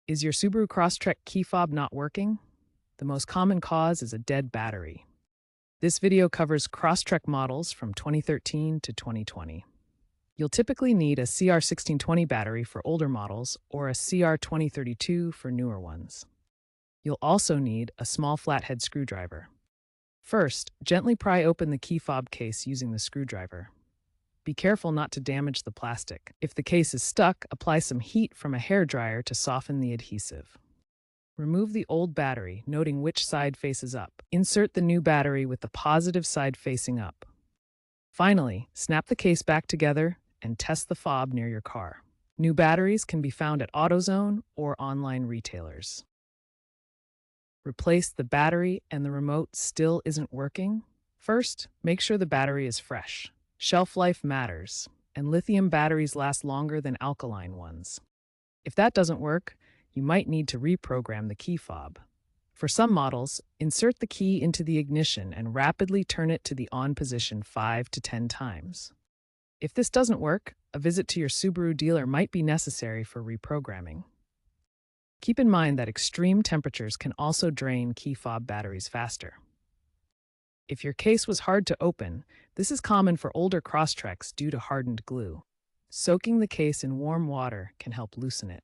Is your Subaru Crosstrek key fob not working? The most common cause is a dead battery. This video covers Crosstrek models from 2013 to 2020. You'll typically need a CR1620 battery for older models or a CR2032 for newer ones. You'll also need a small flathead screwdriver. First, gently pry open the key fob case using the screwdriver. Be careful not to damage the plastic. If the case is stuck, apply some heat from a hairdryer to soften the adhesive. Remove the old battery, noting which side faces up. Insert the new battery with the positive side facing up. Finally, snap the case back together and test the fob near your car. New batteries can be found at AutoZone or online retailers. Replace the battery and the remote still isn't working? First, make sure the battery is fresh. Shelf life matters, and lithium batteries last longer than alkaline ones. If that doesn't work, you might need to reprogram the key fob. For some models, insert the key into the ignition and rapidly turn it to the on position 5 to 10 times. If this doesn't work, a visit to your Subaru dealer might be necessary for reprogramming. Keep in mind that extreme temperatures can also drain key fob batteries faster. If your case was hard to open, this is common for older Crosstreks due to hardened glue. Soaking the case in warm water can help loosen it.